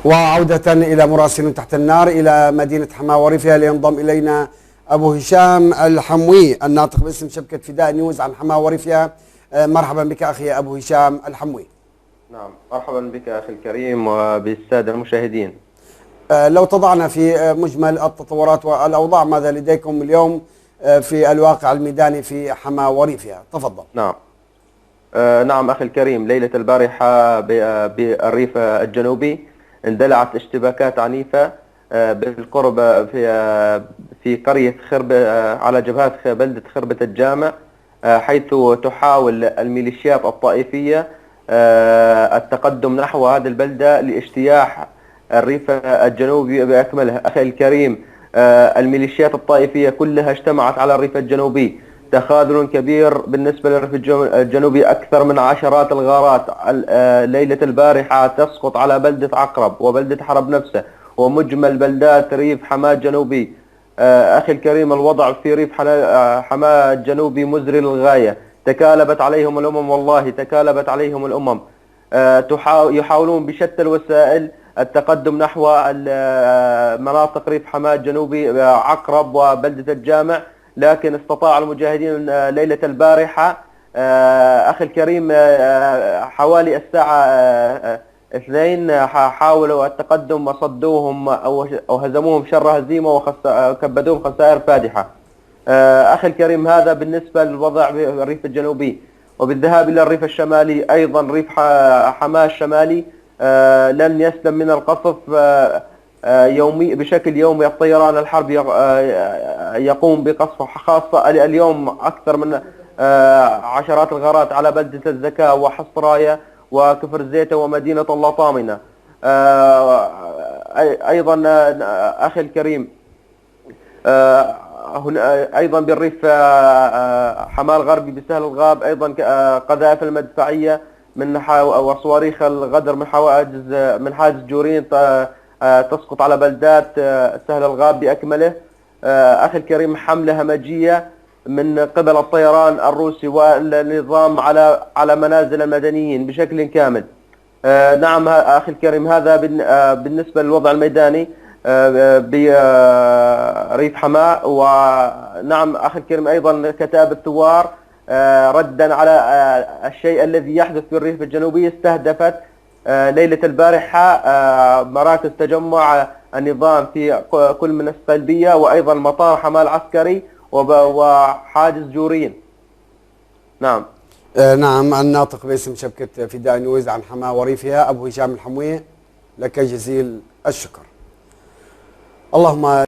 وعودة إلى مراسل تحت النار إلى مدينة حماة وريفها لينضم إلينا أبو هشام الحموي الناطق باسم شبكة فداء نيوز عن حماة وريفها. مرحبا بك أخي أبو هشام الحموي. نعم، مرحبا بك أخي الكريم وبالسادة المشاهدين. لو تضعنا في مجمل التطورات والأوضاع، ماذا لديكم اليوم في الواقع الميداني في حماة وريفها؟ تفضل. نعم أخي الكريم، ليلة البارحة بالريف الجنوبي اندلعت اشتباكات عنيفة بالقرب في قرية خرب على جبهات بلدة خربة الجامع، حيث تحاول الميليشيات الطائفية التقدم نحو هذه البلدة لاجتياح الريف الجنوبي بأكمله. أخي الكريم، الميليشيات الطائفية كلها اجتمعت على الريف الجنوبي، تخاذل كبير بالنسبة للريف الجنوبي، أكثر من عشرات الغارات ليلة البارحة تسقط على بلدة عقرب وبلدة حرب نفسه ومجمل بلدات ريف حماة الجنوبي. أخي الكريم، الوضع في ريف حماة الجنوبي مزري للغاية، تكالبت عليهم الأمم، والله تكالبت عليهم الأمم. يحاولون بشتى الوسائل التقدم نحو مناطق ريف حماة الجنوبي عقرب وبلدة الجامع، لكن استطاع المجاهدين ليلة البارحة أخي الكريم حوالي الساعة 2 حاولوا التقدم وصدوهم أو هزموهم شر هزيمة وكبدوهم خسائر فادحة. أخي الكريم، هذا بالنسبة للوضع في الريف الجنوبي. وبالذهاب إلى الريف الشمالي أيضا، ريف حماة الشمالي لن يسلم من القصف بشكل يومي. الطيران الحرب يقوم بقصف، خاصة اليوم أكثر من عشرات الغارات على بلدة الزكاة وحصرايا وكفر زيتة ومدينة الله طامنة. أيضا أخي الكريم، أيضا بالريف حماة الغربي بسهل الغاب أيضا قذائف المدفعية وصواريخ الغدر من حاجز جورين تسقط على بلدات سهل الغاب بأكمله. أخي الكريم، حملة همجية من قبل الطيران الروسي والنظام على منازل المدنيين بشكل كامل. نعم أخي الكريم، هذا بالنسبة للوضع الميداني بريف حماة. ونعم أخي الكريم، أيضا كتائب الثوار ردا على الشيء الذي يحدث في الريف الجنوبي استهدفت ليلة البارحة مراكز تجمع النظام في كل من السلبية، وأيضا مطار حماة العسكري وحاجز جورين. نعم. نعم، الناطق باسم شبكة فداء نيوز عن حماة وريفها أبو هشام الحموي، لك جزيل الشكر. اللهم